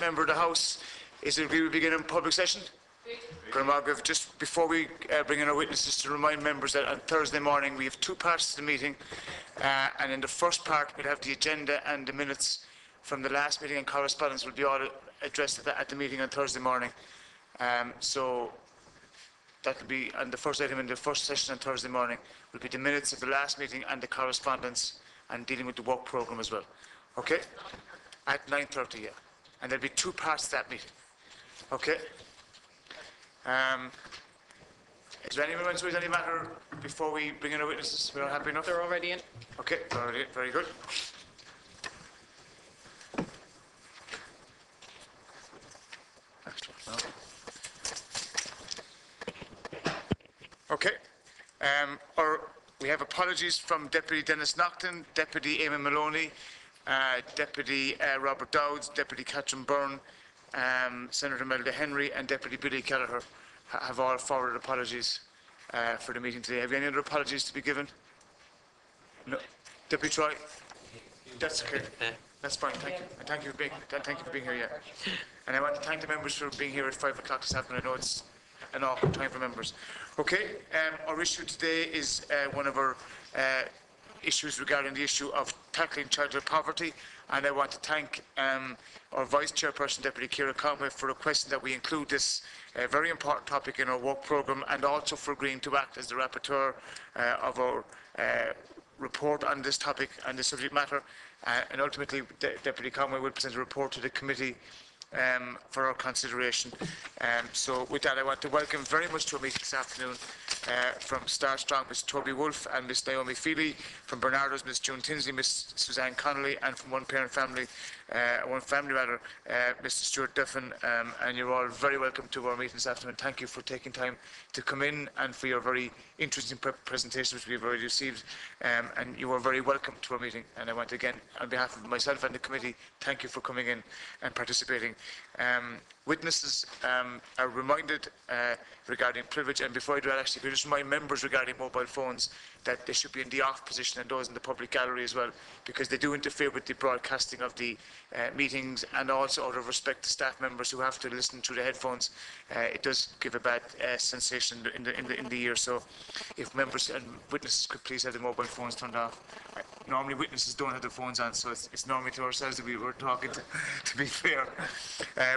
Member of the House, is it agree we begin in public session? Just before we bring in our witnesses, to remind members that on Thursday morning we have two parts to the meeting, and in the first part we'll have the agenda and the minutes from the last meeting, and correspondence will be all addressed at the meeting on Thursday morning. So that will be on the first item in the first session on Thursday morning will be the minutes of the last meeting and the correspondence and dealing with the work programme as well. Okay? At 9:30, yeah. And there'll be two parts to that meeting. Okay? Is there anyone who has any matter before we bring in our witnesses? We're all happy enough? They're already in. Okay, they're already in. Very good. Okay. We have apologies from Deputy Dennis Naughton, Deputy Eamon Maloney, Deputy Robert Dowds, Deputy Catherine Byrne, Senator Melda Henry and Deputy Billy Kelleher have all forwarded apologies for the meeting today. Have you any other apologies to be given? No. Deputy Troy? That's okay. That's fine. Thank you. And thank you for being here. Yeah. And I want to thank the members for being here at 5 o'clock this afternoon. I know it's an awkward time for members. Okay. Our issue today is one of our issues regarding the issue of tackling childhood poverty, and I want to thank our Vice Chairperson, Deputy Ciara Conway, for requesting that we include this very important topic in our work programme, and also for agreeing to act as the rapporteur of our report on this topic and the subject matter, and ultimately Deputy Conway will present a report to the committee for our consideration. So with that, I want to welcome very much to our meeting this afternoon from Start Strong, Ms. Toby Wolfe and Ms. Naomi Feely, from Barnardos, Ms. June Tinsley, Ms. Suzanne Connolly, and from one family rather, Mr. Stuart Duffin, and you're all very welcome to our meeting this afternoon. Thank you for taking time to come in and for your very interesting presentations which we've already received, and you are very welcome to our meeting. And I want to again, on behalf of myself and the committee, thank you for coming in and participating. Witnesses are reminded regarding privilege, and before I do that, actually, we just remind members regarding mobile phones that they should be in the off position, and those in the public gallery as well, because they do interfere with the broadcasting of the meetings, and also out of respect to staff members who have to listen through the headphones, it does give a bad sensation in the ear. So if members and witnesses could please have the mobile phones turned off. Normally witnesses don't have their phones on, so it's normally to ourselves that we were talking to be fair.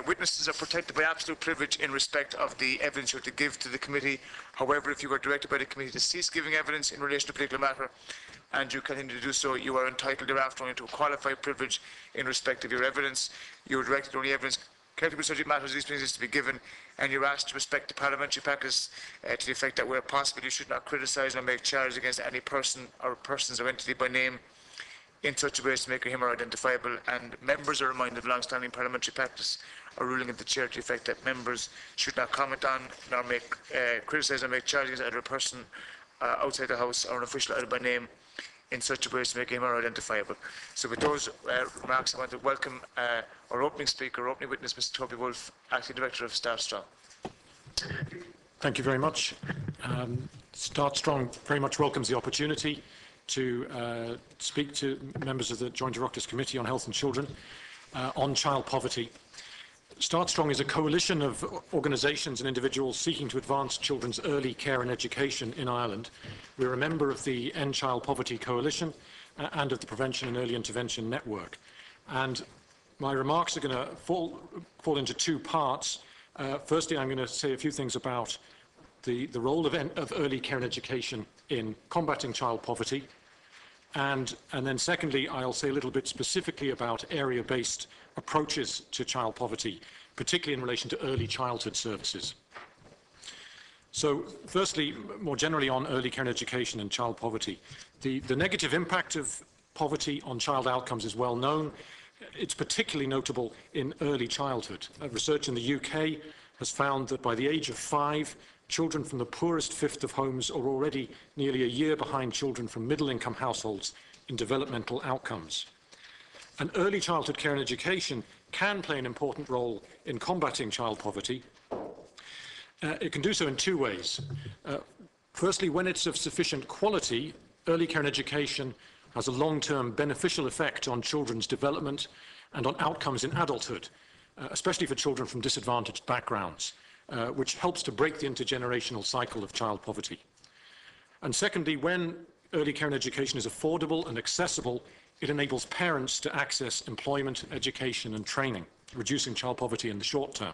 Witnesses are protected by absolute privilege in respect of the evidence you are to give to the committee. However, if you are directed by the committee to cease giving evidence in relation to a particular matter, and you continue to do so, you are entitled thereafter only to a qualified privilege in respect of your evidence. You are directed only evidence connected with subject matters these things is to be given, and you are asked to respect the parliamentary practice to the effect that where possible you should not criticise or make charges against any person or persons or entity by name in such a way as to make him or her identifiable. And members are reminded of long-standing parliamentary practice or ruling of the chair to the effect that members should not comment on nor make criticise or make charges against either a person outside the House or an official either by name in such a way as to make him or her identifiable. So with those remarks, I want to welcome our opening speaker, our opening witness, Mr. Toby Wolfe, Acting Director of Start Strong. Thank you very much. Start Strong very much welcomes the opportunity to speak to members of the Joint Oireachtas Committee on Health and Children on child poverty. Start Strong is a coalition of organisations and individuals seeking to advance children's early care and education in Ireland. We're a member of the End Child Poverty Coalition and of the Prevention and Early Intervention Network. And my remarks are going to fall into two parts. Firstly, I'm going to say a few things about the role of early care and education in combating child poverty. And then secondly, I'll say a little bit specifically about area-based approaches to child poverty, particularly in relation to early childhood services. So firstly, more generally on early care and education and child poverty. The negative impact of poverty on child outcomes is well known. It's particularly notable in early childhood. Research in the UK has found that by the age of 5, children from the poorest fifth of homes are already nearly a year behind children from middle-income households in developmental outcomes. And early childhood care and education can play an important role in combating child poverty. It can do so in two ways. Firstly, when it's of sufficient quality, early care and education has a long-term beneficial effect on children's development and on outcomes in adulthood. especially for children from disadvantaged backgrounds, which helps to break the intergenerational cycle of child poverty. And secondly, when early care and education is affordable and accessible, it enables parents to access employment, education and training, reducing child poverty in the short term.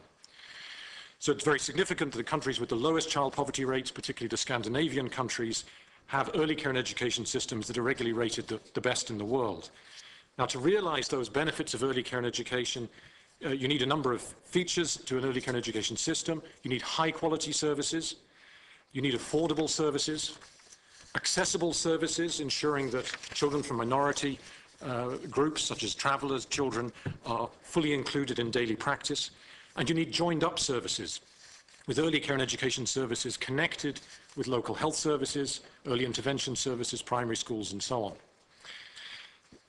So it's very significant that the countries with the lowest child poverty rates, particularly the Scandinavian countries, have early care and education systems that are regularly rated the best in the world. Now, to realize those benefits of early care and education, you need a number of features to an early care and education system. You need high quality services. You need affordable services, accessible services, ensuring that children from minority groups, such as travellers, children, are fully included in daily practice. And you need joined up services, with early care and education services connected with local health services, early intervention services, primary schools, and so on.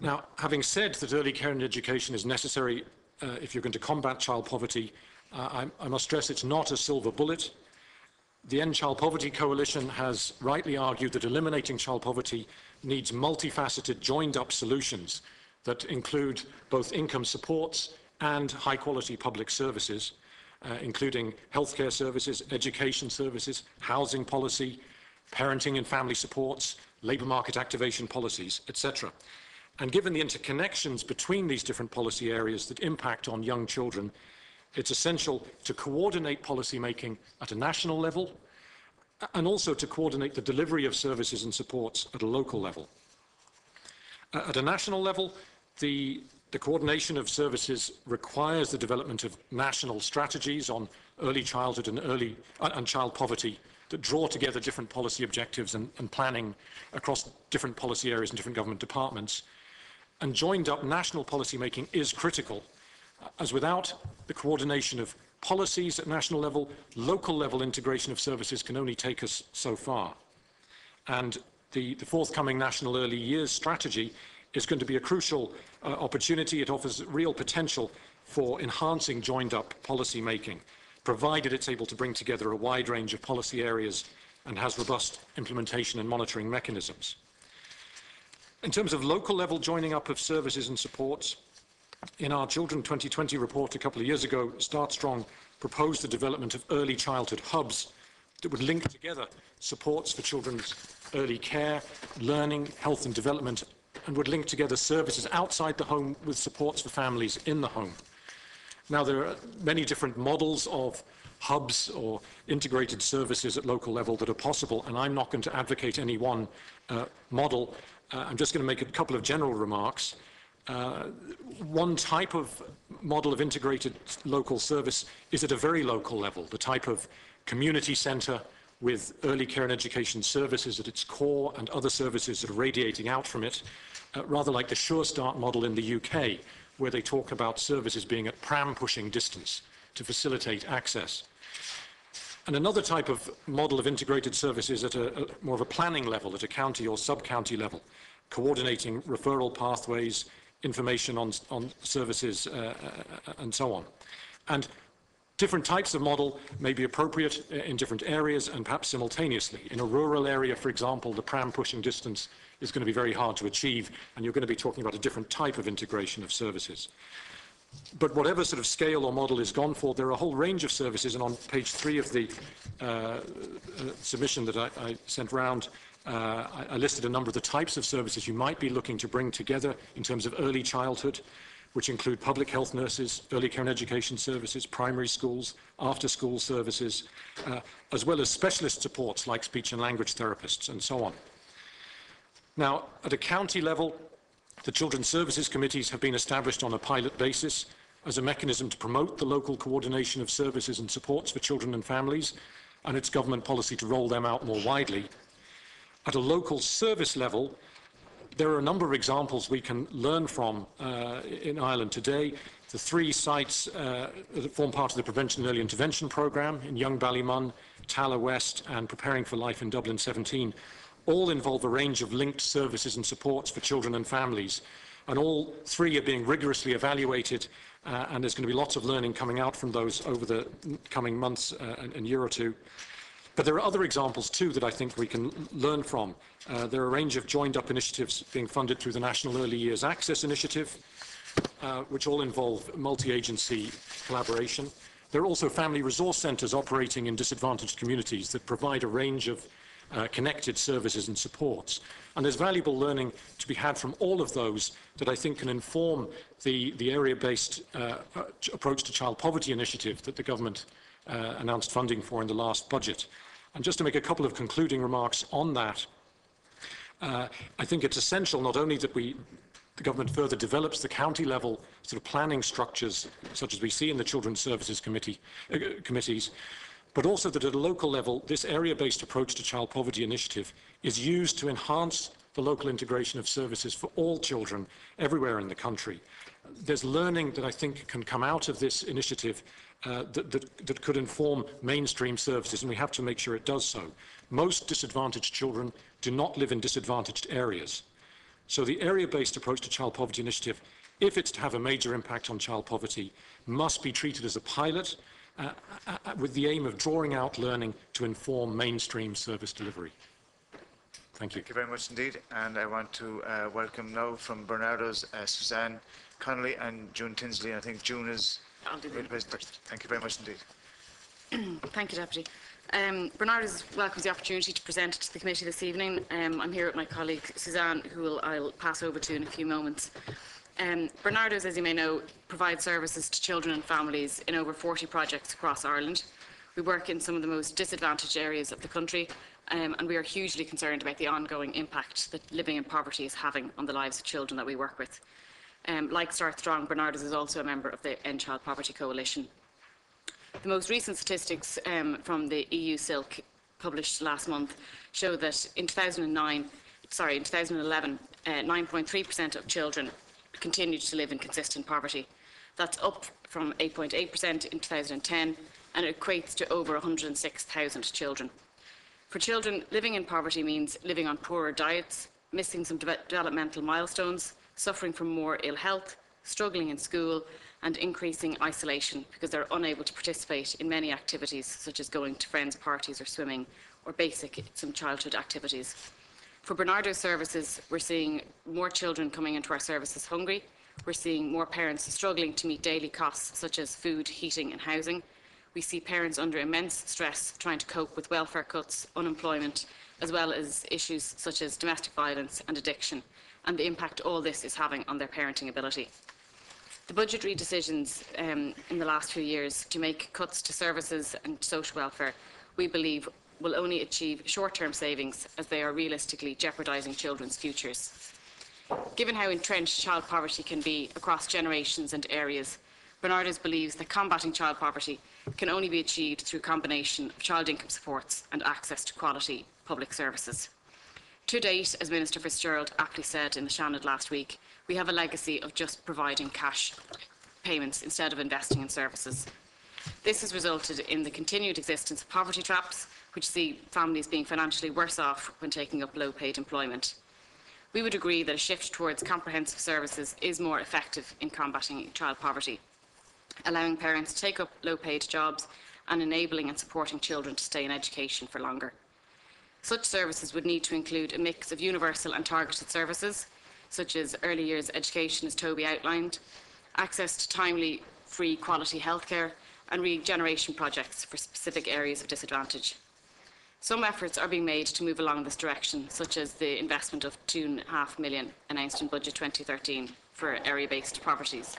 Now, having said that early care and education is necessary if you're going to combat child poverty, I must stress it's not a silver bullet. The End Child Poverty Coalition has rightly argued that eliminating child poverty needs multifaceted, joined-up solutions that include both income supports and high-quality public services, including healthcare services, education services, housing policy, parenting and family supports, labour market activation policies, etc. And given the interconnections between these different policy areas that impact on young children, it's essential to coordinate policy making at a national level and also to coordinate the delivery of services and supports at a local level. At a national level, the coordination of services requires the development of national strategies on early childhood and child poverty that draw together different policy objectives and planning across different policy areas and different government departments. And joined up national policy making is critical, as without the coordination of policies at national level, local level integration of services can only take us so far. And the forthcoming National Early Years Strategy is going to be a crucial opportunity. It offers real potential for enhancing joined-up policy making, provided it's able to bring together a wide range of policy areas and has robust implementation and monitoring mechanisms. In terms of local level joining up of services and supports, in our Children 2020 report a couple of years ago, Start Strong proposed the development of early childhood hubs that would link together supports for children's early care, learning, health and development, and would link together services outside the home with supports for families in the home. Now, there are many different models of hubs or integrated services at local level that are possible, and I'm not going to advocate any one model. I'm just going to make a couple of general remarks. One type of model of integrated local service is at a very local level, the type of community centre with early care and education services at its core and other services that are radiating out from it, rather like the Sure Start model in the UK, where they talk about services being at pram-pushing distance to facilitate access. And another type of model of integrated services at more of a planning level, at a county or sub-county level, coordinating referral pathways, information on services, and so on. And different types of model may be appropriate in different areas and perhaps simultaneously. In a rural area, for example, the pram-pushing distance is going to be very hard to achieve, and you're going to be talking about a different type of integration of services. But whatever sort of scale or model is gone for, there are a whole range of services, and on page 3 of the submission that I sent round, I listed a number of the types of services you might be looking to bring together in terms of early childhood, which include public health nurses, early care and education services, primary schools, after-school services, as well as specialist supports like speech and language therapists and so on. Now, at a county level, the Children's Services Committees have been established on a pilot basis as a mechanism to promote the local coordination of services and supports for children and families, and it's government policy to roll them out more widely. At a local service level, there are a number of examples we can learn from in Ireland today. The 3 sites that form part of the Prevention and Early Intervention programme in Young Ballymun, Tala West and Preparing for Life in Dublin 17 all involve a range of linked services and supports for children and families. And all 3 are being rigorously evaluated, and there's going to be lots of learning coming out from those over the coming months and year or two. But there are other examples too that I think we can learn from. There are a range of joined up initiatives being funded through the National Early Years Access Initiative, which all involve multi-agency collaboration. There are also family resource centres operating in disadvantaged communities that provide a range of connected services and supports. And there's valuable learning to be had from all of those that I think can inform the area-based approach to child poverty initiative that the government announced funding for in the last budget. And just to make a couple of concluding remarks on that, I think it's essential not only that the government further develops the county-level sort of planning structures, such as we see in the Children's Services committees, but also that at a local level, this area-based approach to child poverty initiative is used to enhance the local integration of services for all children everywhere in the country. There's learning that I think can come out of this initiative that could inform mainstream services, and we have to make sure it does so. Most disadvantaged children do not live in disadvantaged areas. So the area-based approach to child poverty initiative, if it's to have a major impact on child poverty, must be treated as a pilot with the aim of drawing out learning to inform mainstream service delivery. Thank you. Thank you very much indeed. And I want to welcome now from Barnardos, Suzanne, Connolly and June Tinsley. I think June is... I'll do the first. Thank you very much indeed. Thank you, Deputy. Barnardos welcomes the opportunity to present to the committee this evening. I'm here with my colleague Suzanne, who I'll pass over to in a few moments. Barnardos, as you may know, provides services to children and families in over 40 projects across Ireland. We work in some of the most disadvantaged areas of the country, and we are hugely concerned about the ongoing impact that living in poverty is having on the lives of children that we work with. Like Start Strong, Barnardos is also a member of the End Child Poverty Coalition. The most recent statistics from the EU Silk published last month show that in 2011, 9.3% of children continued to live in consistent poverty. That's up from 8.8% in 2010, and it equates to over 106,000 children. For children, living in poverty means living on poorer diets, missing some developmental milestones, suffering from more ill health, struggling in school, and increasing isolation because they're unable to participate in many activities such as going to friends' parties or swimming, or some childhood activities. For Barnardos services, we're seeing more children coming into our services hungry. We're seeing more parents struggling to meet daily costs such as food, heating and housing. We see parents under immense stress trying to cope with welfare cuts, unemployment, as well as issues such as domestic violence and addiction, and the impact all this is having on their parenting ability. The budgetary decisions in the last few years to make cuts to services and social welfare, we believe, will only achieve short-term savings as they are realistically jeopardising children's futures. Given how entrenched child poverty can be across generations and areas, Barnardos believes that combating child poverty can only be achieved through a combination of child income supports and access to quality public services. To date, as Minister Fitzgerald aptly said in the Shannon last week, we have a legacy of just providing cash payments instead of investing in services. This has resulted in the continued existence of poverty traps, which see families being financially worse off when taking up low-paid employment. We would agree that a shift towards comprehensive services is more effective in combating child poverty, allowing parents to take up low-paid jobs and enabling and supporting children to stay in education for longer. Such services would need to include a mix of universal and targeted services, such as early years education, as Toby outlined, access to timely, free, quality healthcare, and regeneration projects for specific areas of disadvantage. Some efforts are being made to move along this direction, such as the investment of £2.5 million announced in Budget 2013 for area-based poverties.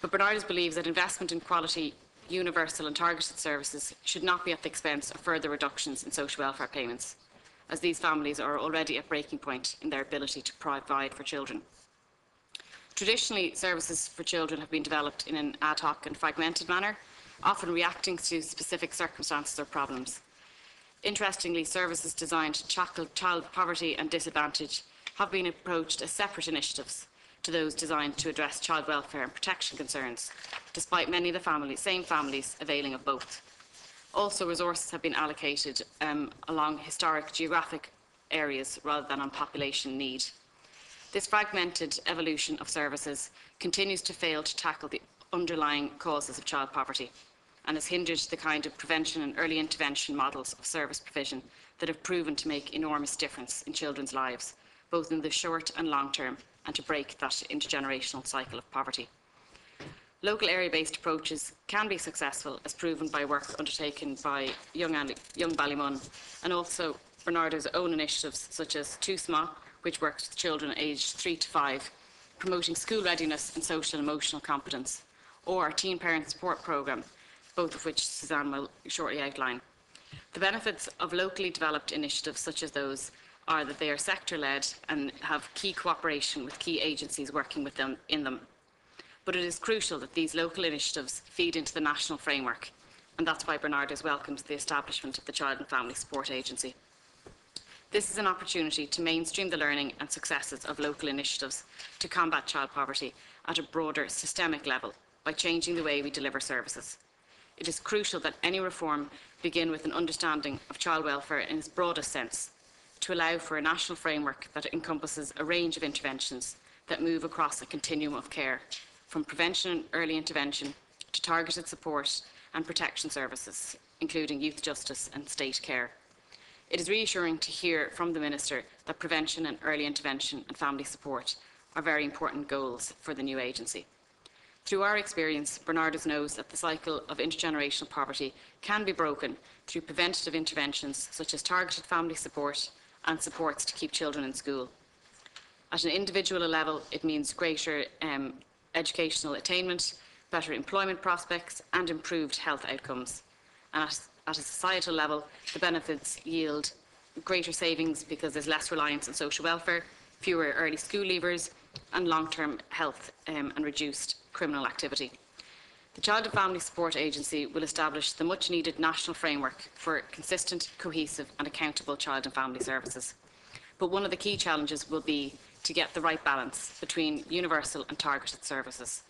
But Barnardos believes that investment in quality, universal and targeted services should not be at the expense of further reductions in social welfare payments, as these families are already at breaking point in their ability to provide for children. Traditionally, services for children have been developed in an ad hoc and fragmented manner, often reacting to specific circumstances or problems. Interestingly, services designed to tackle child poverty and disadvantage have been approached as separate initiatives to those designed to address child welfare and protection concerns, despite many of the same families availing of both. Also, resources have been allocated along historic geographic areas rather than on population need. This fragmented evolution of services continues to fail to tackle the underlying causes of child poverty and has hindered the kind of prevention and early intervention models of service provision that have proven to make enormous difference in children's lives, both in the short and long term, and to break that intergenerational cycle of poverty. Local area-based approaches can be successful, as proven by work undertaken by Young Ballymun, and also Barnardos' own initiatives such as Too Sma, which works with children aged 3 to 5, promoting school readiness and social and emotional competence, or our Teen Parent Support Programme, both of which Suzanne will shortly outline. The benefits of locally developed initiatives such as those are that they are sector-led and have key cooperation with key agencies working with them in them. But it is crucial that these local initiatives feed into the national framework, and that's why Barnardos welcomes the establishment of the Child and Family Support Agency. This is an opportunity to mainstream the learning and successes of local initiatives to combat child poverty at a broader systemic level by changing the way we deliver services. It is crucial that any reform begin with an understanding of child welfare in its broadest sense, to allow for a national framework that encompasses a range of interventions that move across a continuum of care, from prevention and early intervention to targeted support and protection services, including youth justice and state care. It is reassuring to hear from the Minister that prevention and early intervention and family support are very important goals for the new agency. Through our experience, Barnardos knows that the cycle of intergenerational poverty can be broken through preventative interventions such as targeted family support and supports to keep children in school. At an individual level, it means greater educational attainment, better employment prospects and improved health outcomes. And at a societal level, the benefits yield greater savings because there's less reliance on social welfare, fewer early school leavers and long-term health and reduced criminal activity. The Child and Family Support Agency will establish the much-needed national framework for consistent, cohesive and accountable child and family services. But one of the key challenges will be to get the right balance between universal and targeted services,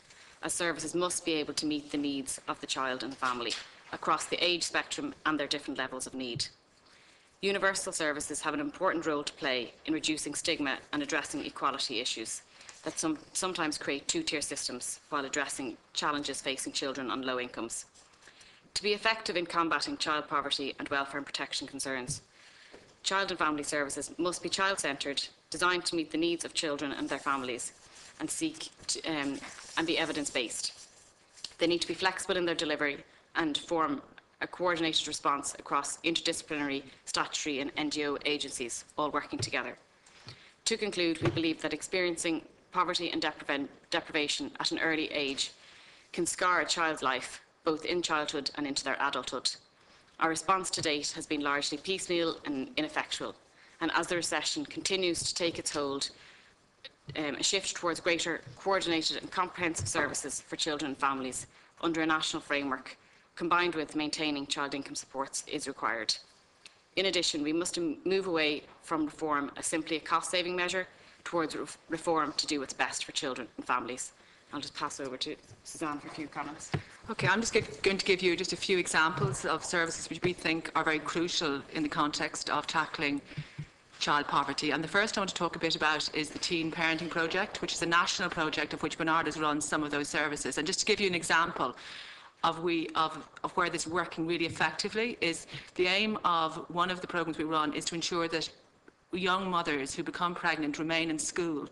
as services must be able to meet the needs of the child and the family across the age spectrum and their different levels of need. Universal services have an important role to play in reducing stigma and addressing equality issues that sometimes create two-tier systems while addressing challenges facing children on low incomes. To be effective in combating child poverty and welfare and protection concerns, child and family services must be child-centred, designed to meet the needs of children and their families, and be evidence-based. They need to be flexible in their delivery and form a coordinated response across interdisciplinary, statutory and NGO agencies, all working together. To conclude, we believe that experiencing poverty and deprivation at an early age can scar a child's life, both in childhood and into their adulthood. Our response to date has been largely piecemeal and ineffectual, and as the recession continues to take its hold, a shift towards greater coordinated and comprehensive services for children and families under a national framework, combined with maintaining child income supports, is required. In addition, we must move away from reform as simply a cost-saving measure towards reform to do what's best for children and families. I'll just pass over to Suzanne for a few comments. Okay, I'm just going to give you just a few examples of services which we think are very crucial in the context of tackling child poverty. And the first I want to talk a bit about is the Teen Parenting Project, which is a national project of which Barnardos runs some of those services. And just to give you an example of where this is working really effectively, is the aim of one of the programs we run is to ensure that young mothers who become pregnant remain in school.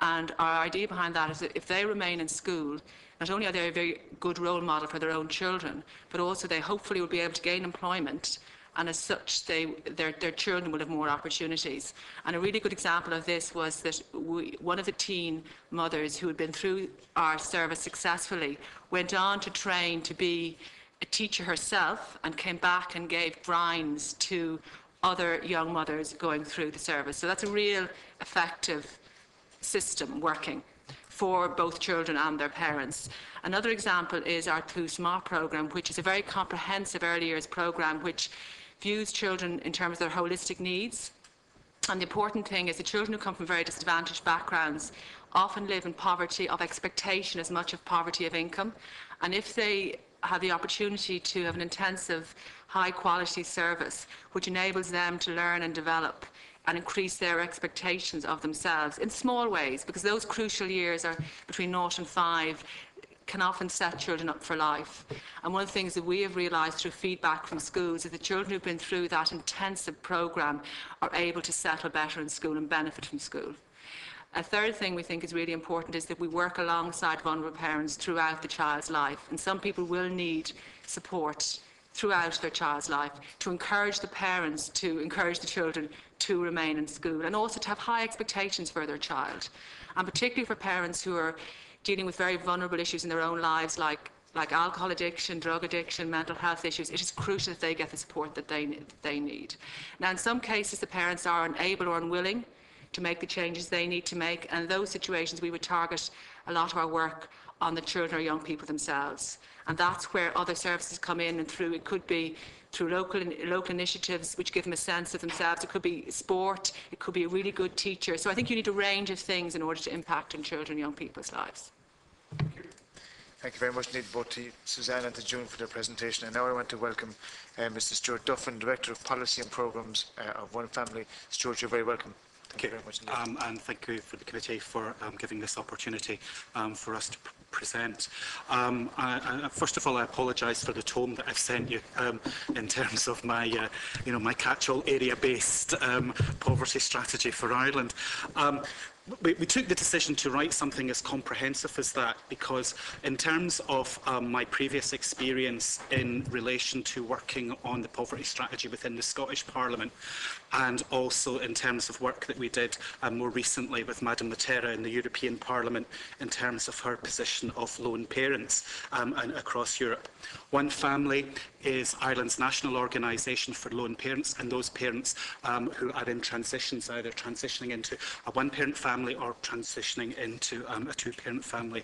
And our idea behind that is that if they remain in school, not only are they a very good role model for their own children, but also they hopefully will be able to gain employment, and as such their children will have more opportunities. And a really good example of this was that one of the teen mothers who had been through our service successfully went on to train to be a teacher herself and came back and gave grinds to other young mothers going through the service. So that's a real effective system working for both children and their parents. Another example is our Too Sma programme, which is a very comprehensive early years programme which views children in terms of their holistic needs. And the important thing is the children who come from very disadvantaged backgrounds often live in poverty of expectation as much as poverty of income. And if they have the opportunity to have an intensive, high-quality service which enables them to learn and develop and increase their expectations of themselves in small ways, because those crucial years are between 0 and 5, can often set children up for life. And one of the things that we have realised through feedback from schools is that children who've been through that intensive programme are able to settle better in school and benefit from school. A third thing we think is really important is that we work alongside vulnerable parents throughout the child's life. And some people will need support throughout their child's life to encourage the parents, to encourage the children to remain in school, and also to have high expectations for their child. And particularly for parents who are dealing with very vulnerable issues in their own lives, like alcohol addiction, drug addiction, mental health issues, it is crucial that they get the support that they need. Now, in some cases, the parents are unable or unwilling to make the changes they need to make, and in those situations we would target a lot of our work on the children or young people themselves. And that's where other services come in, and it could be through local initiatives which give them a sense of themselves. It could be sport, it could be a really good teacher. So I think you need a range of things in order to impact on children and young people's lives. Thank you very much indeed, both to Suzanne and to June, for their presentation. And now I want to welcome Mr. Stuart Duffin, Director of Policy and Programmes of One Family. Stuart, you're very welcome. Thank you very much indeed. And thank you for the committee for giving this opportunity for us to present. First of all, I apologise for the tone that I've sent you in terms of my, my catch-all area-based poverty strategy for Ireland. We took the decision to write something as comprehensive as that because in terms of my previous experience in relation to working on the poverty strategy within the Scottish Parliament, and also in terms of work that we did more recently with Madam Matera in the European Parliament in terms of her position of lone parents and across Europe. One Family is Ireland's national organisation for lone parents and those parents who are in transitions, either transitioning into a one-parent family or transitioning into a two-parent family.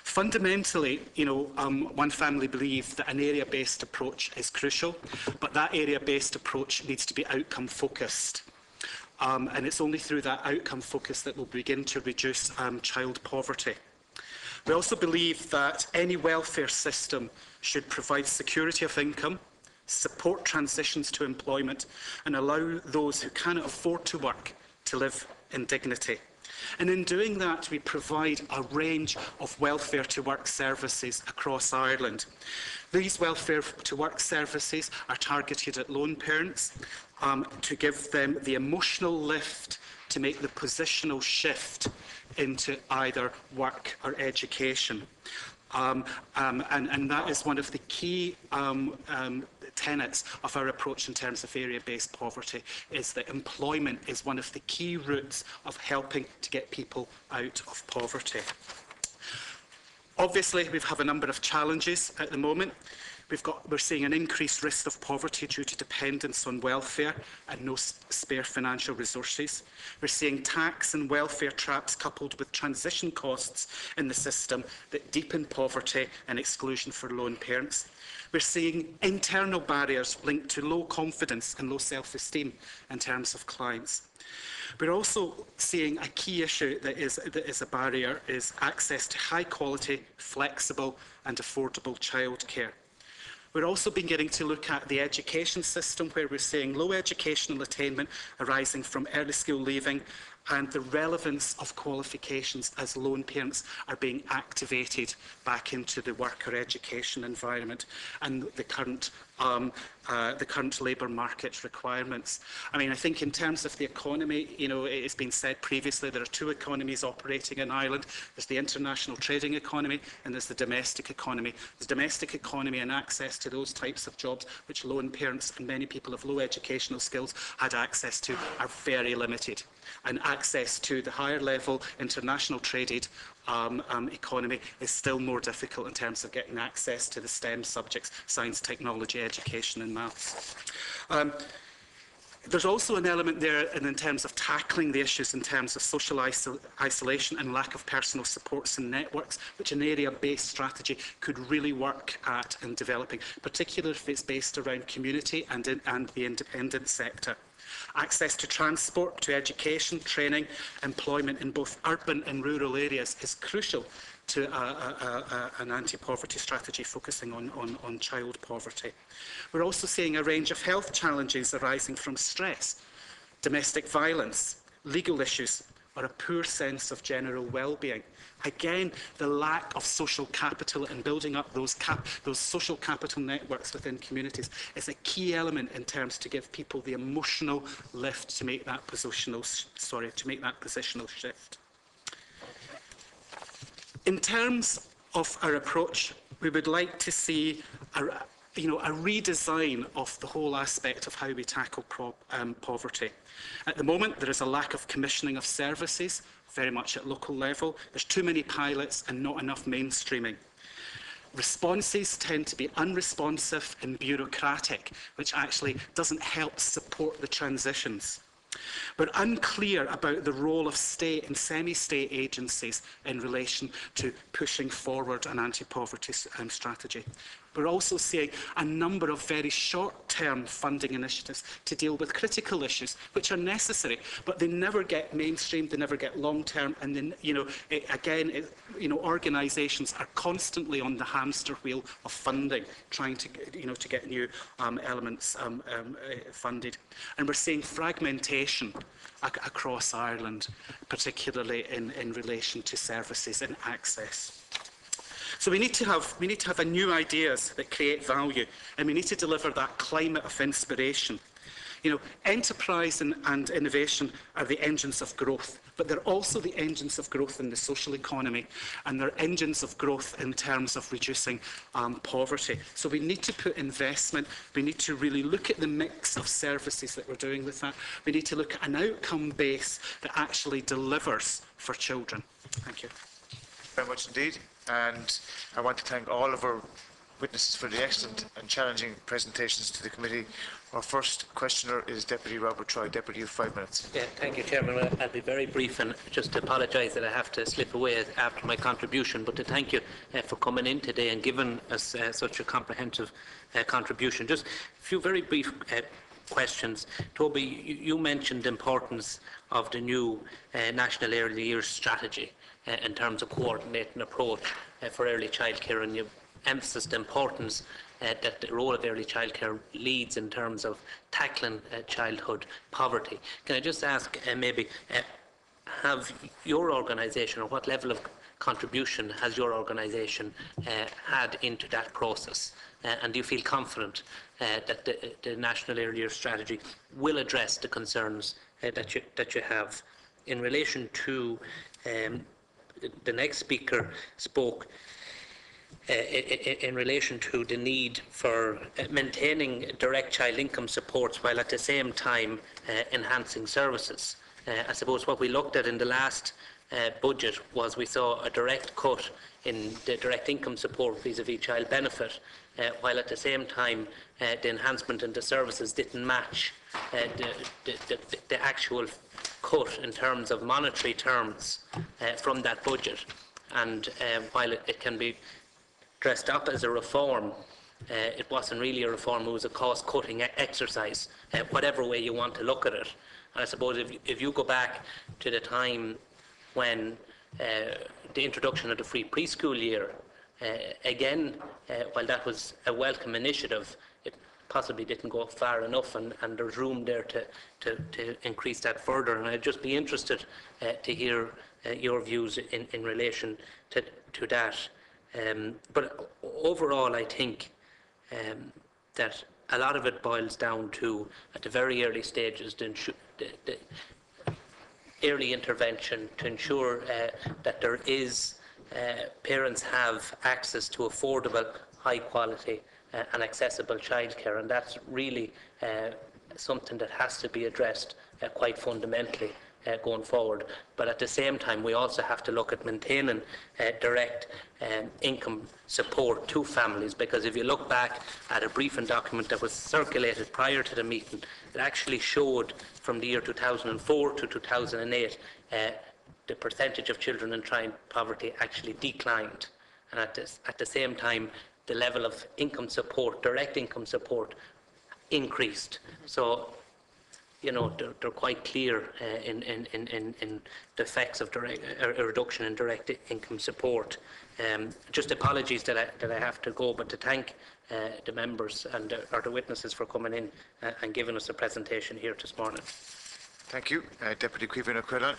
Fundamentally, One Family believe that an area-based approach is crucial, but that area-based approach needs to be outcome-focused. And it's only through that outcome focus that we'll begin to reduce child poverty. We also believe that any welfare system should provide security of income, support transitions to employment, and allow those who cannot afford to work to live in dignity. And in doing that, we provide a range of welfare to work services across Ireland. These welfare to work services are targeted at lone parents to give them the emotional lift to make the positional shift into either work or education. And that is one of the key tenets of our approach in terms of area-based poverty, is that employment is one of the key routes of helping to get people out of poverty. Obviously, we have a number of challenges at the moment. We're seeing an increased risk of poverty due to dependence on welfare and no spare financial resources. We're seeing tax and welfare traps coupled with transition costs in the system that deepen poverty and exclusion for lone parents. We're seeing internal barriers linked to low confidence and low self-esteem in terms of clients. We're also seeing a key issue that is a barrier is access to high quality, flexible and affordable childcare. We're also beginning to look at the education system, where we're seeing low educational attainment arising from early school leaving and the relevance of qualifications as lone parents are being activated back into the work or education environment and the current labour market requirements. I mean, I think in terms of the economy, it has been said previously there are two economies operating in Ireland. There's the international trading economy and there's the domestic economy. The domestic economy and access to those types of jobs which lone parents and many people of low educational skills had access to are very limited. And access to the higher level international traded economy is still more difficult in terms of getting access to the STEM subjects, science, technology, education and maths. There's also an element there in terms of tackling the issues in terms of social isolation and lack of personal supports and networks, which an area-based strategy could really work at in developing, particularly if it's based around community and the independent sector. Access to transport, to education, training, employment in both urban and rural areas is crucial to an anti-poverty strategy focusing on child poverty. We're also seeing a range of health challenges arising from stress, domestic violence, legal issues, or a poor sense of general well-being. Again, the lack of social capital and building up those social capital networks within communities is a key element in terms to give people the emotional lift to make that positional shift. In terms of our approach, we would like to see a redesign of the whole aspect of how we tackle poverty. At the moment, there is a lack of commissioning of services, very much at local level. There's too many pilots and not enough mainstreaming. Responses tend to be unresponsive and bureaucratic, which actually doesn't help support the transitions. We're unclear about the role of state and semi-state agencies in relation to pushing forward an anti-poverty strategy. We're also seeing a number of very short-term funding initiatives to deal with critical issues, which are necessary, but they never get mainstreamed, they never get long-term, and then, organisations are constantly on the hamster wheel of funding, trying to, to get new elements funded. And we're seeing fragmentation across Ireland, particularly in relation to services and access. So we need to have new ideas that create value, and we need to deliver that climate of inspiration. Enterprise and innovation are the engines of growth, but they're also the engines of growth in the social economy, and they're engines of growth in terms of reducing poverty. So we need to put investment, we need to really look at the mix of services that we're doing with that. We need to look at an outcome base that actually delivers for children. Thank you. Very much indeed. And I want to thank all of our witnesses for the excellent and challenging presentations to the committee. Our first questioner is Deputy Robert Troy. Deputy, you have 5 minutes. Yeah, thank you, Chairman. I'll be very brief and just to apologise that I have to slip away after my contribution, but to thank you for coming in today and giving us such a comprehensive contribution. Just a few very brief questions. Toby, you mentioned the importance of the new National Early Years Strategy in terms of coordinating approach for early childcare, and you emphasised the importance that the role of early childcare leads in terms of tackling childhood poverty. Can I just ask have your organisation, or what level of contribution has your organisation had into that process? And do you feel confident that the National Early Years Strategy will address the concerns that you have? In relation to the next speaker spoke in relation to the need for maintaining direct child income supports while at the same time enhancing services. I suppose what we looked at in the last budget was we saw a direct cut in the direct income support vis-à-vis child benefit, while at the same time the enhancement in the services didn't match the actual cut in terms of monetary terms from that budget. And while it can be dressed up as a reform, it wasn't really a reform, it was a cost-cutting exercise, whatever way you want to look at it. And I suppose if you go back to the time when the introduction of the free preschool year, again, while that was a welcome initiative, it possibly didn't go far enough, and there's room there to increase that further. And I'd just be interested to hear your views in relation to that. But overall, I think that a lot of it boils down to, at the very early stages, the early intervention to ensure that there is parents have access to affordable, high quality and accessible childcare, and that's really something that has to be addressed quite fundamentally going forward. But at the same time, we also have to look at maintaining direct income support to families, because if you look back at a briefing document that was circulated prior to the meeting, it actually showed from the year 2004 to 2008 the percentage of children in child poverty actually declined, and at the same time the level of income support, direct income support, increased. So they're quite clear in the effects of a reduction in direct income support. Just apologies that I have to go, but to thank the members and or the witnesses for coming in and giving us a presentation here this morning. Thank you. Deputy Cuivan O'Quillan.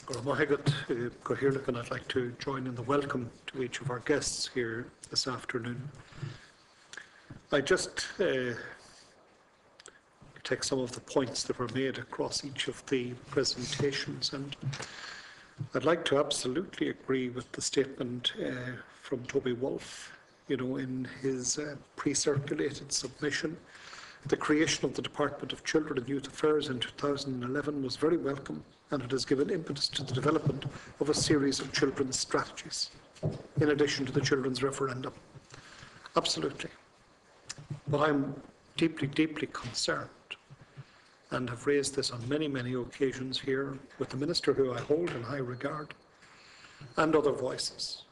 And I'd like to join in the welcome to each of our guests here this afternoon. I just take some of the points that were made across each of the presentations, and I'd like to absolutely agree with the statement from Toby Wolfe, in his pre-circulated submission. The creation of the Department of Children and Youth Affairs in 2011 was very welcome, and it has given impetus to the development of a series of children's strategies, in addition to the children's referendum. Absolutely. But I'm deeply, deeply concerned, and have raised this on many, many occasions here with the Minister, who I hold in high regard, and other voices,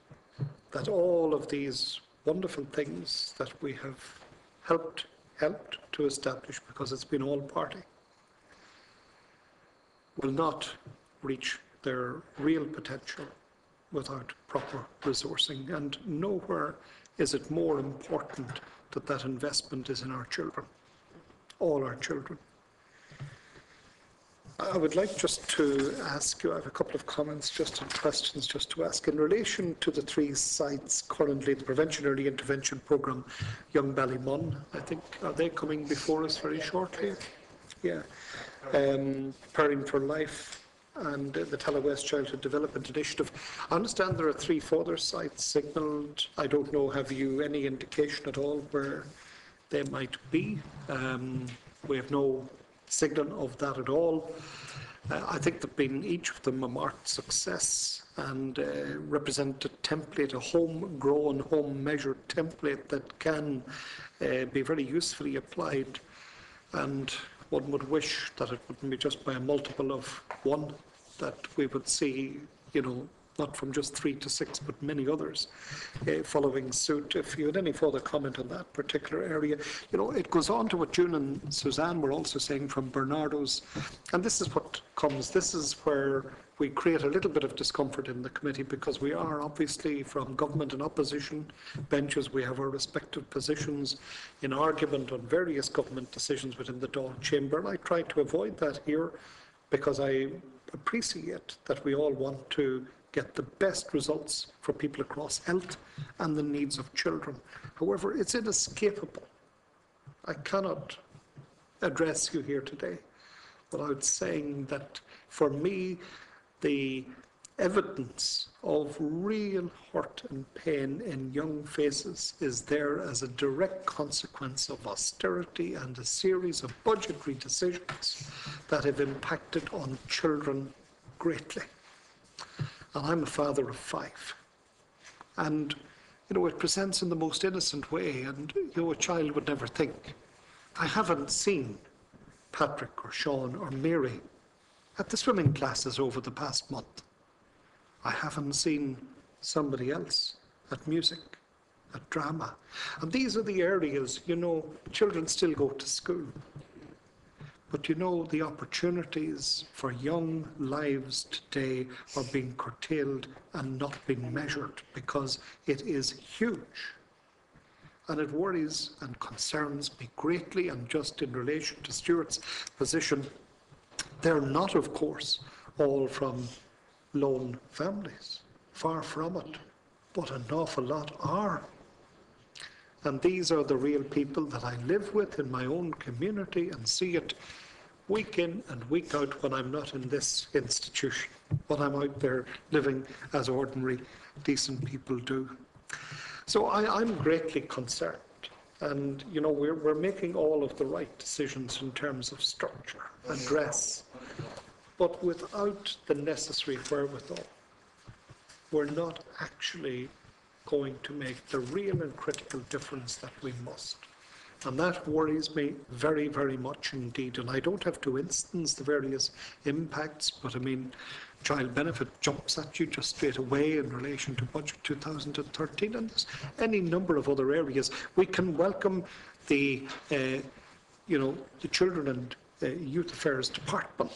that all of these wonderful things that we have helped to establish, because it's been all party, will not reach their real potential without proper resourcing. And nowhere is it more important that that investment is in our children, all our children. I would like just to ask you, I have a couple of comments just and questions just to ask. In relation to the 3 sites currently, the Prevention Early Intervention Programme, Young Ballymun, I think, are they coming before us very shortly? Yeah. Pairing for Life and the Tala West Childhood Development Initiative. I understand there are 3 further sites signalled. I don't know, have you any indication at all where they might be? We have no signal of that at all. I think that being each of them a marked success and represent a template, a home-grown, home-measured template that can be very usefully applied, and one would wish that it wouldn't be just by a multiple of 1, that we would see, not from just 3 to 6, but many others following suit. If you had any further comment on that particular area. It goes on to what June and Suzanne were also saying from Barnardos, and this is what comes, this is where we create a little bit of discomfort in the committee, because we are obviously from government and opposition benches, we have our respective positions in argument on various government decisions within the Dáil chamber, and I try to avoid that here, because I appreciate that we all want to get the best results for people across health and the needs of children. However, it's inescapable. I cannot address you here today without saying that, for me, the evidence of real hurt and pain in young faces is there as a direct consequence of austerity and a series of budgetary decisions that have impacted on children greatly. And I'm a father of 5. And, it presents in the most innocent way, and, a child would never think. I haven't seen Patrick or Sean or Mary at the swimming classes over the past month. I haven't seen somebody else at music, at drama. And these are the areas, children still go to school. But the opportunities for young lives today are being curtailed and not being measured, because it is huge. And it worries and concerns me greatly. And just in relation to Stuart's position, they're not, of course, all from lone families. Far from it. But an awful lot are. And these are the real people that I live with in my own community and see it week in and week out when I'm not in this institution, when I'm out there living as ordinary, decent people do. So I'm greatly concerned. And, we're making all of the right decisions in terms of structure and dress, but without the necessary wherewithal, we're not actually going to make the real and critical difference that we must. And that worries me very, very much indeed. And I don't have to instance the various impacts, but child benefit jumps at you just straight away in relation to budget 2013, and there's any number of other areas. We can welcome the Children and Youth Affairs Department,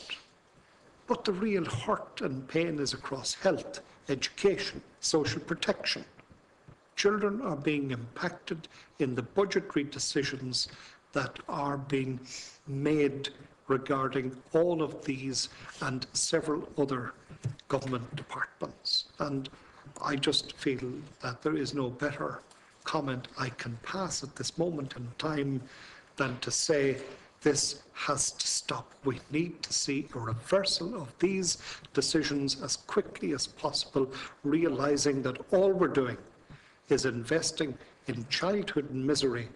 but the real hurt and pain is across health, education, social protection. Children are being impacted in the budgetary decisions that are being made regarding all of these and several other government departments. And I just feel that there is no better comment I can pass at this moment in time than to say this has to stop. We need to see a reversal of these decisions as quickly as possible, realising that all we're doing is investing in childhood misery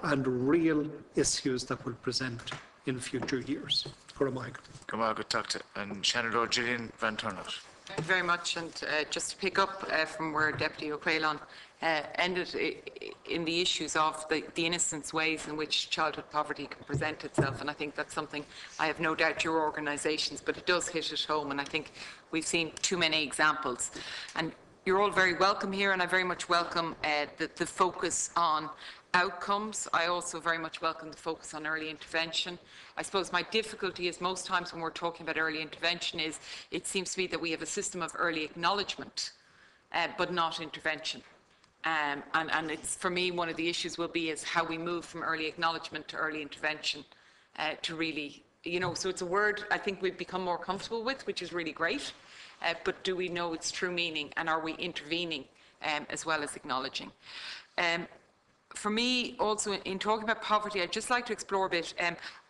and real issues that will present in future years. And Shannon Lord Gillian Van Turnhout. Thank you very much. And just to pick up from where Deputy O'Quailon ended in the issues of the innocent ways in which childhood poverty can present itself. And I think that's something I have no doubt your organisations, but it does hit at home. And I think we've seen too many examples. And you're all very welcome here, and I very much welcome the focus on outcomes. I also very much welcome the focus on early intervention. I suppose my difficulty is most times when we're talking about early intervention is it seems to be that we have a system of early acknowledgement, but not intervention. And it's, for me, one of the issues will be is how we move from early acknowledgement to early intervention to really, so it's a word I think we've become more comfortable with, which is really great. But do we know its true meaning, and are we intervening as well as acknowledging? For me, also, in talking about poverty, I'd just like to explore a bit.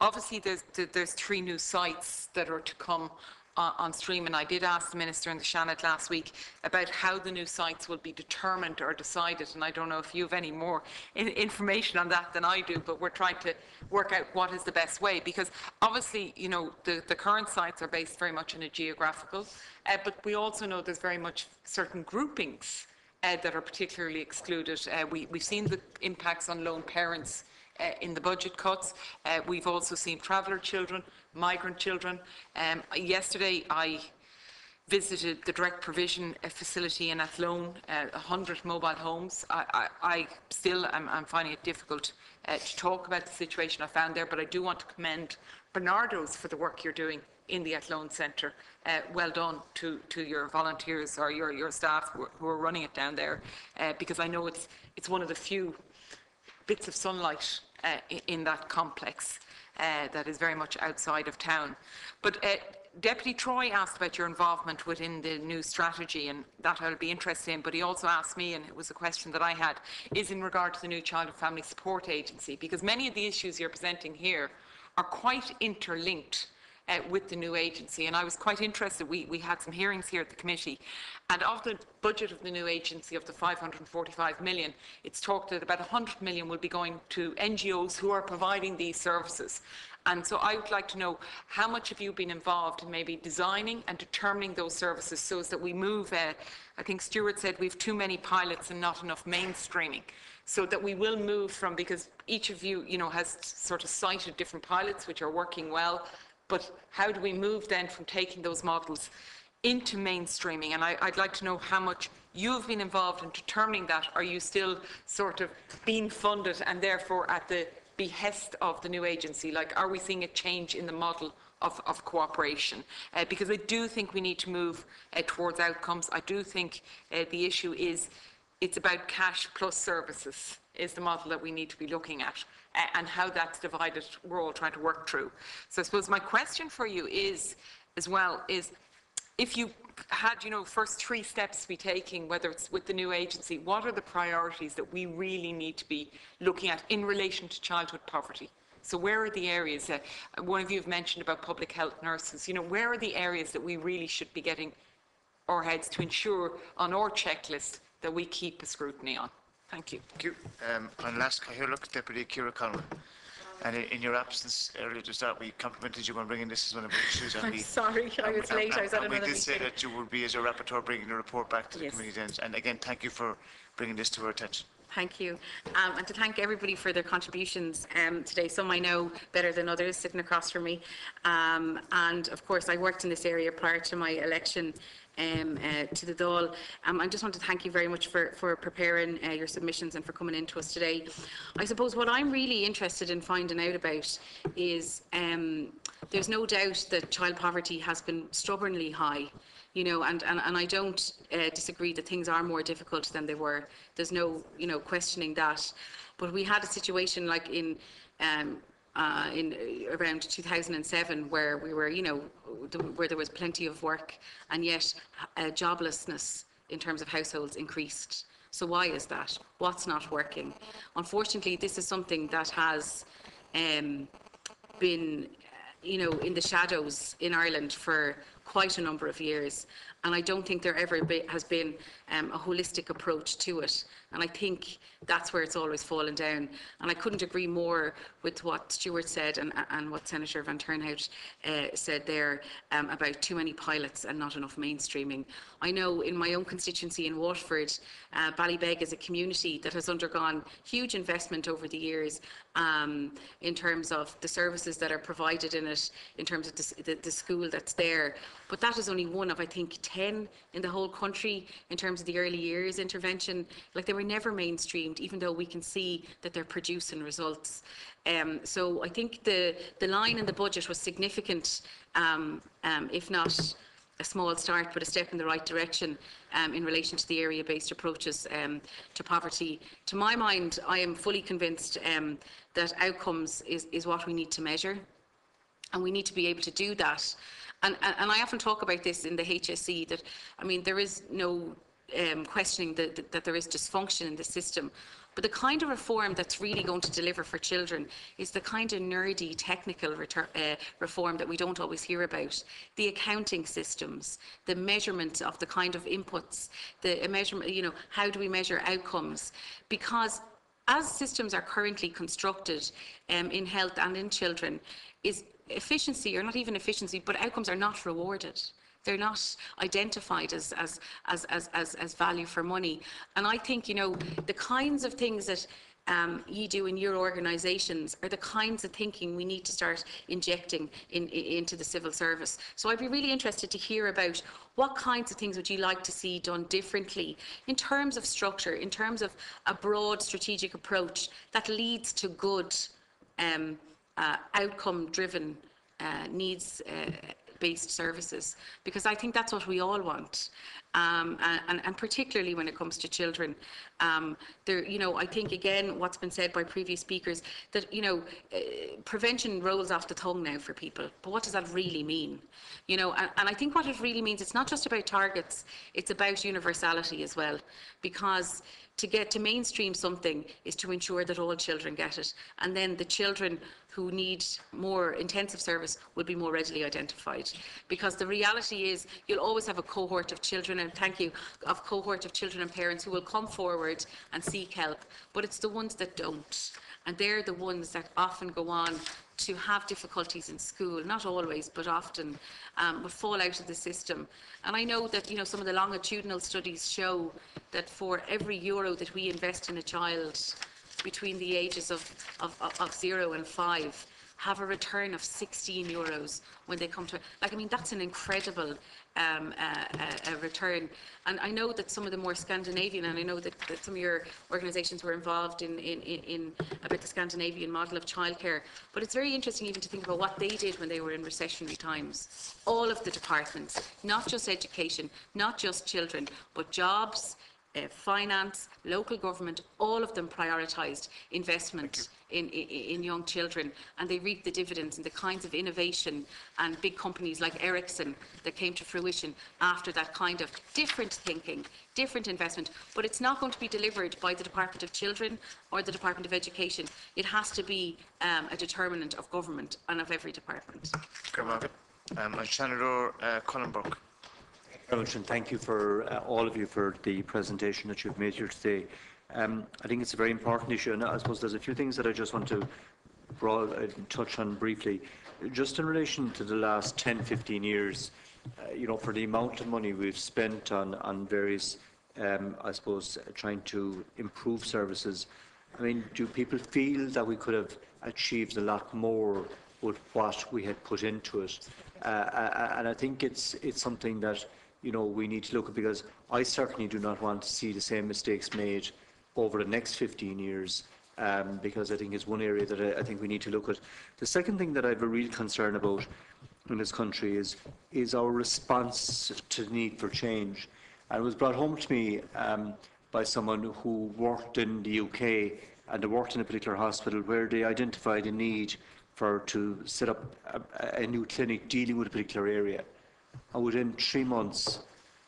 Obviously, there's 3 new sites that are to come on stream, and I did ask the Minister in the Shannon last week about how the new sites will be determined or decided, and I don't know if you have any more information on that than I do, but we're trying to work out what is the best way, because obviously, the current sites are based very much on a geographical, but we also know there's very much certain groupings that are particularly excluded. We've seen the impacts on lone parents in the budget cuts. We've also seen traveller children, migrant children. Yesterday I visited the direct provision facility in Athlone, 100 mobile homes. I still am finding it difficult to talk about the situation I found there, but I do want to commend Barnardos for the work you're doing in the Athlone Centre. Well done to your volunteers or your staff who are running it down there, because I know it's one of the few bits of sunlight in that complex that is very much outside of town. But Deputy Troy asked about your involvement within the new strategy, and that I'll be interested in, but he also asked me, and it was a question that I had, is in regard to the new Child and Family Support Agency, because many of the issues you're presenting here are quite interlinked with the new agency, and I was quite interested. We had some hearings here at the committee, and of the budget of the new agency of the 545 million, it's talked that about 100 million will be going to NGOs who are providing these services. And so I would like to know how much have you been involved in maybe designing and determining those services so as that we move, I think Stuart said we have too many pilots and not enough mainstreaming, so that we will move from, because each of you, has sort of cited different pilots which are working well, but how do we move then from taking those models into mainstreaming? And I'd like to know how much you've been involved in determining that. Are you still sort of being funded and therefore at the behest of the new agency? Like, are we seeing a change in the model of cooperation? Because I do think we need to move towards outcomes. I do think the issue is it's about cash plus services is the model that we need to be looking at, and how that's divided we're all trying to work through. So I suppose my question for you is, as well, is if you had, first 3 steps to be taking, whether it's with the new agency, what are the priorities that we really need to be looking at in relation to childhood poverty? So where are the areas, one of you have mentioned about public health nurses, where are the areas that we really should be getting our heads to ensure on our checklist that we keep a scrutiny on? Thank you. Thank you. And last, I hear, Deputy Ciara Conway. And in your absence earlier to start, we complimented you on bringing this as one of the issues. I'm sorry, I was late. I was at another meeting. We did say that you would be, as a rapporteur, bringing the report back to the committee then. And again, thank you for bringing this to our attention. Thank you. And to thank everybody for their contributions today. Some I know better than others sitting across from me. And of course, I worked in this area prior to my election to the Dáil. I just want to thank you very much for preparing your submissions and for coming in to us today. I suppose what I'm really interested in finding out about is there's no doubt that child poverty has been stubbornly high, and I don't disagree that things are more difficult than they were. There's no, questioning that. But we had a situation like in in around 2007, where we were, where there was plenty of work, and yet joblessness in terms of households increased. So why is that? What's not working? Unfortunately, this is something that has been, in the shadows in Ireland for quite a number of years, and I don't think there ever has been a holistic approach to it, and I think that's where it's always fallen down. And I couldn't agree more with what Stuart said and what Senator Van Turnhout said there about too many pilots and not enough mainstreaming. I know in my own constituency in Waterford, Ballybeg is a community that has undergone huge investment over the years in terms of the services that are provided in it, in terms of the school that's there. But that is only one of, I think, 10 in the whole country in terms of the early years intervention. Like, they were never mainstreamed, even though we can see that they're producing results. So I think the line in the budget was significant, if not a small start, but a step in the right direction in relation to the area-based approaches to poverty. To my mind, I am fully convinced that outcomes is what we need to measure, and we need to be able to do that. And I often talk about this in the HSE, that, I mean, there is no questioning that there is dysfunction in the system. But the kind of reform that's really going to deliver for children is the kind of nerdy technical reform that we don't always hear about. The accounting systems, the measurement of the kind of inputs, the measurement, how do we measure outcomes? Because as systems are currently constructed in health and in children, is efficiency, or not even efficiency, but outcomes are not rewarded. They're not identified as value for money. And I think, the kinds of things that you do in your organisations are the kinds of thinking we need to start injecting into the civil service. So I'd be really interested to hear about what kinds of things would you like to see done differently in terms of structure, in terms of a broad strategic approach that leads to good outcome-driven needs-based services, because I think that's what we all want, and particularly when it comes to children. I think, again, what's been said by previous speakers, that prevention rolls off the tongue now for people, but what does that really mean? And I think what it really means, it's not just about targets, it's about universality as well, because to mainstream something is to ensure that all children get it, and then the children who need more intensive service will be more readily identified. Because the reality is, you'll always have a cohort of children, and thank you, of cohort of children and parents who will come forward and seek help, but it's the ones that don't, and they're the ones that often go on to have difficulties in school, not always, but often, would fall out of the system. And I know that, some of the longitudinal studies show that for every euro that we invest in a child between the ages of 0 and 5, have a return of 16 euros when they come to, that's an incredible return. And I know that some of the more Scandinavian, and I know that some of your organisations were involved in about the Scandinavian model of childcare, but it's very interesting even to think about what they did when they were in recessionary times. All of the departments, not just education, not just children, but jobs, finance, local government, all of them prioritised investment in young children, and they reaped the dividends in the kinds of innovation and big companies like Ericsson that came to fruition after that kind of different thinking, different investment. But it's not going to be delivered by the Department of Children or the Department of Education. It has to be a determinant of government and of every department. Senator Cullenbrook. Very much, and thank you for all of you for the presentation that you've made here today. I think it's a very important issue, and I suppose there's a few things that I just want to touch on briefly. Just in relation to the last 10-15 years, for the amount of money we've spent on various, I suppose, trying to improve services, do people feel that we could have achieved a lot more with what we had put into it? And I think it's something that we need to look at, because I certainly do not want to see the same mistakes made over the next 15 years, because I think it's one area that I think we need to look at. The second thing that I have a real concern about in this country is our response to the need for change. And it was brought home to me by someone who worked in the UK, and they worked in a particular hospital where they identified a need to set up a new clinic dealing with a particular area. And within 3 months,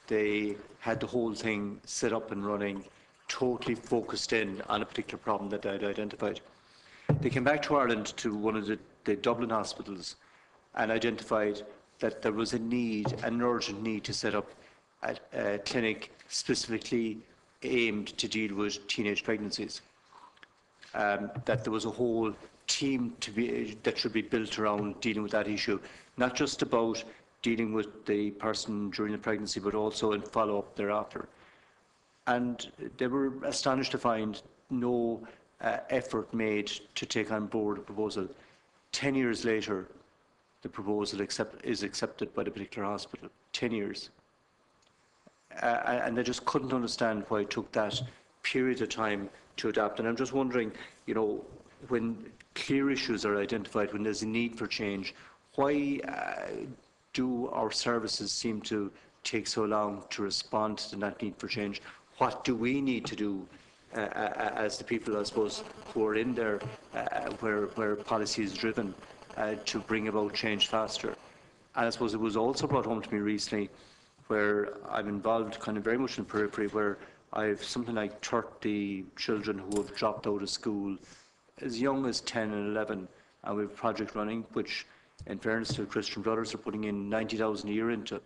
they had the whole thing set up and running, totally focused in on a particular problem that I'd identified. They came back to Ireland to one of the Dublin hospitals and identified that there was a need, an urgent need to set up a clinic specifically aimed to deal with teenage pregnancies. That there was a whole team that should be built around dealing with that issue, not just about dealing with the person during the pregnancy, but also in follow-up thereafter. And they were astonished to find no effort made to take on board a proposal. 10 years later, the proposal is accepted by the particular hospital. 10 years. And they just couldn't understand why it took that period of time to adapt. And I'm just wondering, you know, when clear issues are identified, when there's a need for change, why do our services seem to take so long to respond to that need for change? What do we need to do as the people, I suppose, who are in there where policy is driven to bring about change faster? And I suppose it was also brought home to me recently where I'm involved kind of very much in periphery, where I have something like 30 children who have dropped out of school as young as 10 and 11, and we have a project running which, in fairness to Christian Brothers, are putting in 90,000 a year into.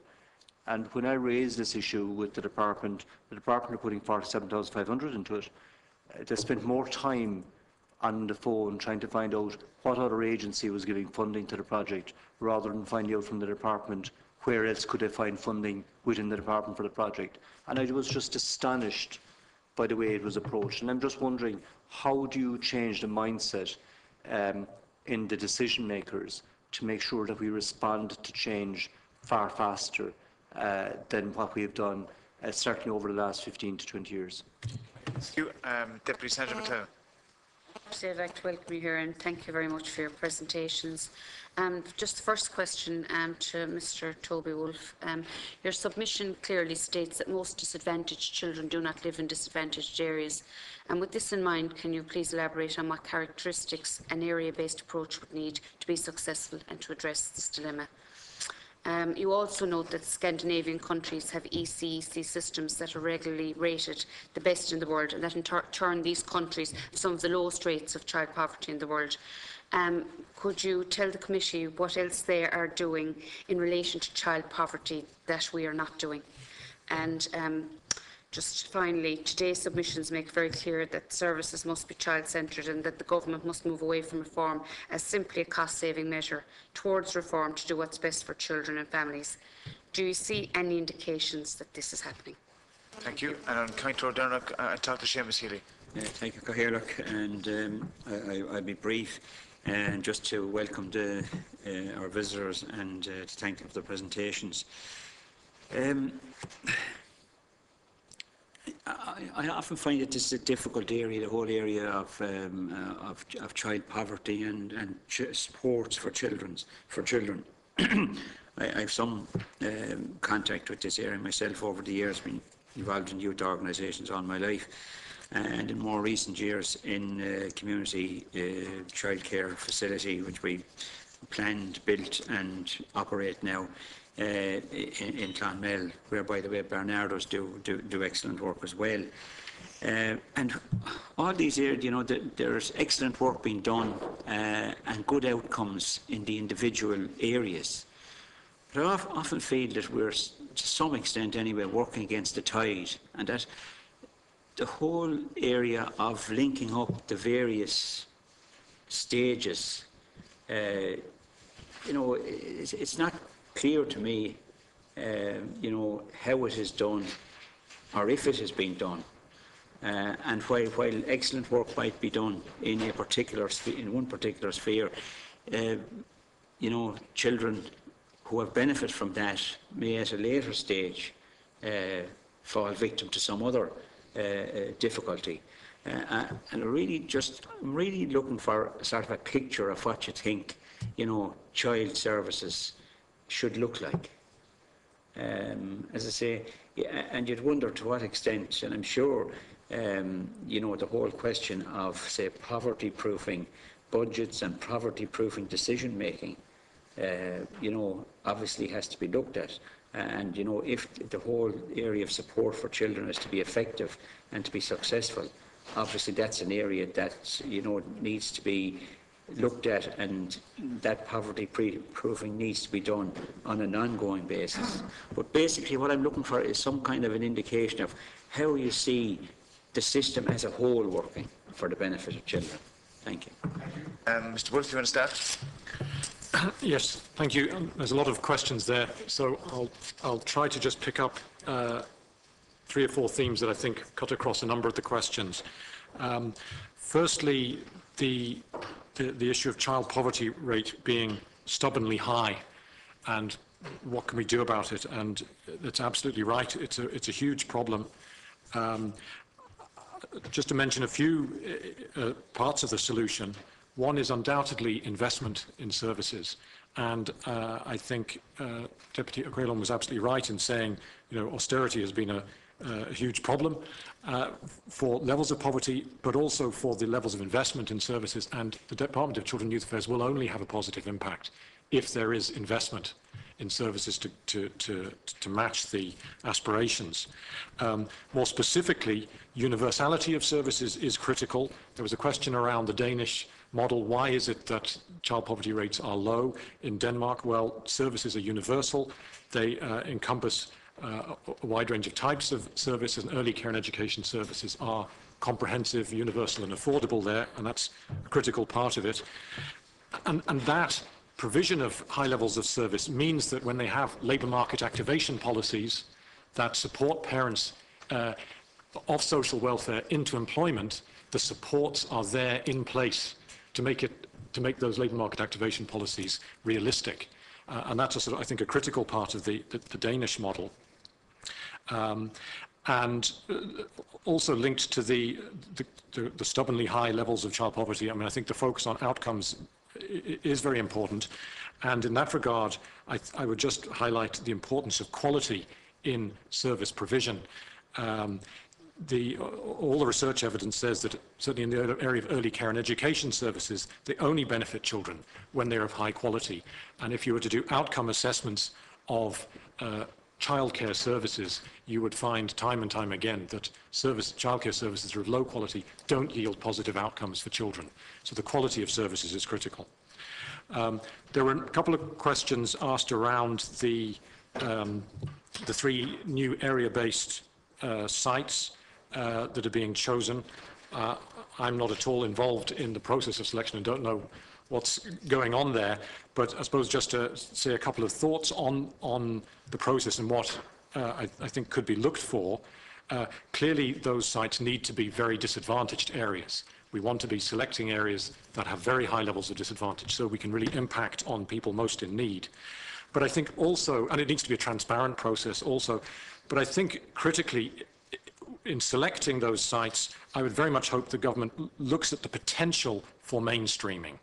And when I raised this issue with the department are putting 47,500 into it. They spent more time on the phone trying to find out what other agency was giving funding to the project, rather than finding out from the department where else could they find funding within the department for the project. And I was just astonished by the way it was approached. And I'm just wondering, how do you change the mindset in the decision makers to make sure that we respond to change far faster than what we have done, certainly over the last 15 to 20 years? Thank you. Deputy Senator McLennan. I'd like to welcome you here and thank you very much for your presentations. Just the first question to Mr. Toby Wolfe. Your submission clearly states that most disadvantaged children do not live in disadvantaged areas. And with this in mind, can you please elaborate on what characteristics an area-based approach would need to be successful and to address this dilemma? You also note that Scandinavian countries have ECEC systems that are regularly rated the best in the world, and that in turn these countries have some of the lowest rates of child poverty in the world. Could you tell the committee what else they are doing in relation to child poverty that we are not doing? And just finally, today's submissions make very clear that services must be child-centred and that the government must move away from reform as simply a cost-saving measure towards reform to do what's best for children and families. Do you see any indications that this is happening? Thank you. And on County Dernach, I talk to Seamus Healy. Thank you, Cathaoirleach, and I'll be brief. And just to welcome our visitors and to thank them for the presentations. I often find that this is a difficult area, the whole area of child poverty and sports for children. I have some contact with this area myself over the years, been involved in youth organisations all my life, and in more recent years in community childcare facility, which we planned, built and operate now in Clonmel, where, by the way, Barnardos do excellent work as well. And all these areas, you know, there's excellent work being done and good outcomes in the individual areas. But I often feel that we're, to some extent anyway, working against the tide, and that the whole area of linking up the various stages, you know, it's not clear to me, you know, how it is done or if it has been done. And while excellent work might be done in a particular in one particular sphere, you know, children who have benefited from that may at a later stage fall victim to some other difficulty. And I'm really looking for sort of a picture of what you think, you know, child services should look like. As I say, yeah, and you'd wonder to what extent, and I'm sure, you know, the whole question of, say, poverty proofing budgets and poverty-proofing decision-making, obviously has to be looked at. And, if the whole area of support for children is to be effective and to be successful, obviously that's an area that, needs to be looked at, and that poverty-proofing needs to be done on an ongoing basis. But basically what I'm looking for is some kind of an indication of how you see the system as a whole working for the benefit of children. Thank you. Mr. Wolfe, you want to start? Yes, thank you. There's a lot of questions there, so I'll try to just pick up 3 or 4 themes that I think cut across a number of the questions. Firstly, the issue of child poverty rate being stubbornly high, and what can we do about it? And that's absolutely right. It's a huge problem. Just to mention a few parts of the solution. One is undoubtedly investment in services, and I think Deputy O'Crellon was absolutely right in saying, austerity has been a huge problem for levels of poverty, but also for the levels of investment in services. And the Department of Children and Youth Affairs will only have a positive impact if there is investment in services to match the aspirations. More specifically, universality of services is critical. There was a question around the Danish model. Why is it that child poverty rates are low in Denmark? Well, services are universal. They encompass a wide range of types of services, and early care and education services are comprehensive, universal and affordable there, and that's a critical part of it. And that provision of high levels of service means that when they have labour market activation policies that support parents of social welfare into employment, the supports are there in place to make those labour market activation policies realistic. And that's I think a critical part of the Danish model. And also linked to the stubbornly high levels of child poverty, I think the focus on outcomes is very important. And in that regard, I would just highlight the importance of quality in service provision. All the research evidence says that, certainly in the area of early care and education services, they only benefit children when they're of high quality. And if you were to do outcome assessments of childcare services, you would find time and time again that childcare services that are of low quality don't yield positive outcomes for children. So the quality of services is critical. There were a couple of questions asked around the 3 new area-based sites that are being chosen. I'm not at all involved in the process of selection and don't know what's going on there, but I suppose just to say a couple of thoughts on the process and what I think could be looked for. Clearly, those sites need to be very disadvantaged areas. We want to be selecting areas that have very high levels of disadvantage so we can really impact on people most in need. But I think also, and it needs to be a transparent process also, but I think critically, in selecting those sites, I would very much hope the government looks at the potential for mainstreaming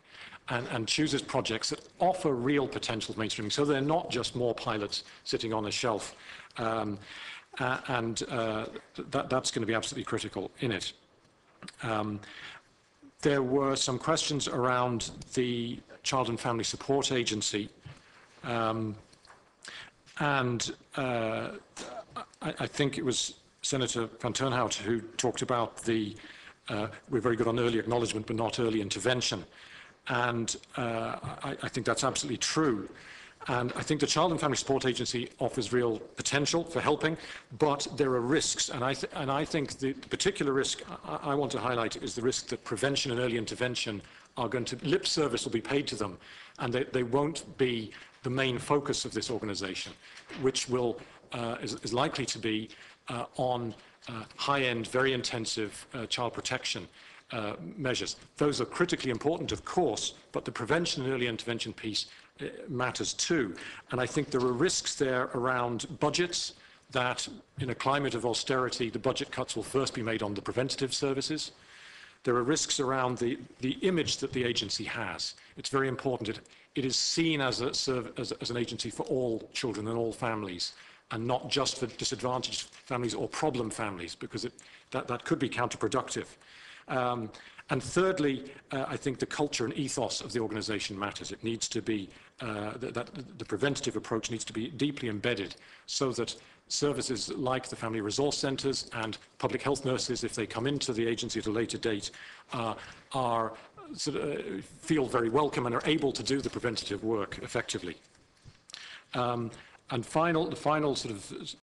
and chooses projects that offer real potential for mainstreaming, so they're not just more pilots sitting on a shelf. That's going to be absolutely critical in it. There were some questions around the Child and Family Support Agency. I think it was Senator Van Turnhout who talked about we're very good on early acknowledgement but not early intervention. And I think that's absolutely true. And I think the Child and Family Support Agency offers real potential for helping, but there are risks. And I think the particular risk I want to highlight is the risk that prevention and early intervention are going to, lip service will be paid to them, and they won't be the main focus of this organisation, which is likely to be on high-end, very intensive child protection measures. Those are critically important, of course, but the prevention and early intervention piece matters too. And I think there are risks there around budgets, that in a climate of austerity, the budget cuts will first be made on the preventative services. There are risks around the image that the agency has. It's very important. It is seen as an agency for all children and all families, and not just for disadvantaged families or problem families, because that could be counterproductive. And thirdly, I think the culture and ethos of the organisation matters. It needs to be, the preventative approach needs to be deeply embedded so that services like the family resource centres and public health nurses, if they come into the agency at a later date, feel very welcome and are able to do the preventative work effectively. And the final sort of